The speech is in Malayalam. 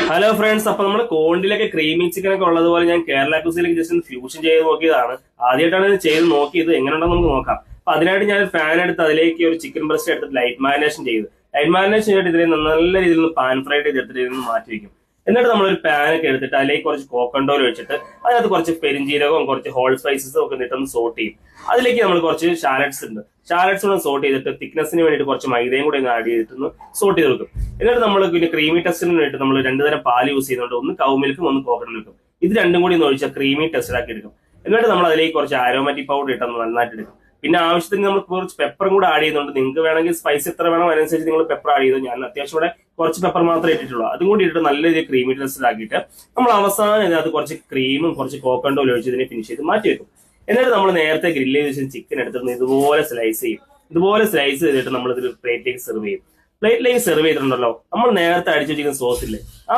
ഹലോ ഫ്രണ്ട്സ്, അപ്പൊ നമ്മുടെ കോണ്ടിലൊക്കെ ക്രീമി ചിക്കൻ ഒക്കെ ഉള്ളതുപോലെ ഞാൻ കേരള കുസിലേക്ക് ജസ്റ്റ് ഒന്ന് ഫ്യൂഷൻ ചെയ്ത് നോക്കിയതാണ്. ആദ്യമായിട്ടാണ് ഇത് ചെയ്ത് നോക്കിയത്. എങ്ങനെയുണ്ടെന്ന് നമുക്ക് നോക്കാം. അപ്പൊ അതിനായിട്ട് ഞാൻ ഫാൻ എടുത്ത് അതിലേക്ക് ഒരു ചിക്കൻ ബ്രസ്റ്റ് എടുത്തിട്ട് ലൈറ്റ് മാരിനേഷൻ ചെയ്തു. ലൈറ്റ് മാരിനേഷൻ ചെയ്തിട്ട് ഇതിനെ നല്ല രീതിയിൽ നിന്ന് പാൻ ഫ്രൈ ചെയ്തെടുത്തിട്ട് ഇതിൽ നിന്ന് മാറ്റി വെക്കും. എന്നിട്ട് നമ്മളൊരു പാനൊക്കെ എടുത്തിട്ട് അതിലേക്ക് കുറച്ച് കോക്കണ്ട് ഓയിൽ വെച്ചിട്ട് അതിനകത്ത് കുറച്ച് പെരിഞ്ചീരകവും കുറച്ച് ഹോൾ സ്പൈസസും ഒക്കെ ഇട്ടൊന്ന് സോട്ട് ചെയ്യും. അതിലേക്ക് നമ്മൾ കുറച്ച് ഷാലറ്റ്സ് ഉണ്ട്, ഷാലറ്റ്സ് കൂടെ സോട്ട് ചെയ്തിട്ട് തിക്നെസ്സിന് വേണ്ടിയിട്ട് കുറച്ച് മൈദയും കൂടെ ഒന്ന് ആഡ് ചെയ്തിട്ടൊന്ന് സോട്ട് ചെയ്ത് വെക്കും. എന്നിട്ട് നമ്മൾ പിന്നെ ക്രീമി ടെസ്റ്റിന് വേണ്ടിയിട്ട് നമ്മൾ രണ്ടു തരം പാൽ യൂസ് ചെയ്യുന്നുണ്ട്. ഒന്ന് കൗ മിൽക്കും ഒന്ന് കോക്കനട്ട് മിൽക്കും. ഇത് രണ്ടും കൂടി ഒന്ന് ഒഴിച്ചാൽ ക്രീമി ടെസ്റ്റിലാക്കി എടുക്കും. എന്നിട്ട് നമ്മൾ അതിലേക്ക് കുറച്ച് ആരോമാറ്റിക് പൗഡർ ഇട്ടൊന്ന് നന്നായിട്ട് എടുക്കും. പിന്നെ ആവശ്യത്തിന് നമ്മൾ കുറച്ച് പെപ്പറും കൂടെ ആഡ് ചെയ്യുന്നുണ്ട്. നിങ്ങൾക്ക് വേണമെങ്കിൽ സ്പൈസ് എത്ര വേണം അതിനനുസരിച്ച് നിങ്ങൾ പെപ്പർ ആഡ് ചെയ്തു. ഞാൻ അത്യാവശ്യം ഇവിടെ കുറച്ച് പെപ്പർ മാത്രമേ ഇട്ടിട്ടുള്ളൂ. അതും കൂടി ഇട്ടിട്ട് നല്ല രീതിയിൽ ക്രീമി ടെസ്റ്റിലാക്കിയിട്ട് നമ്മൾ അവസാനം ഇതിനകത്ത് കുറച്ച് ക്രീമും കുറച്ച് കോക്കണ്ട് ഓയിൽ ഒഴിച്ച് ഇതിനെ ഫിനിഷ് ചെയ്ത് മാറ്റി വെക്കും. എന്നിട്ട് നമ്മൾ നേരത്തെ ഗ്രില്ല് ചെയ്ത് വെച്ച ചിക്കൻ എടുത്തിട്ട് ഇതുപോലെ സ്ലൈസ് ചെയ്യും. ഇതുപോലെ സ്ലൈസ് ചെയ്തിട്ട് നമ്മൾ ഇതിൽ പ്ലേറ്റിലേക്ക് സെർവ് ചെയ്യും. പ്ലേറ്റിലേക്ക് സെർവ് ചെയ്തിട്ടുണ്ടല്ലോ, നമ്മൾ നേരത്തെ അടിച്ചു വെച്ചിരിക്കുന്ന സോസ് ഇല്ലേ, ആ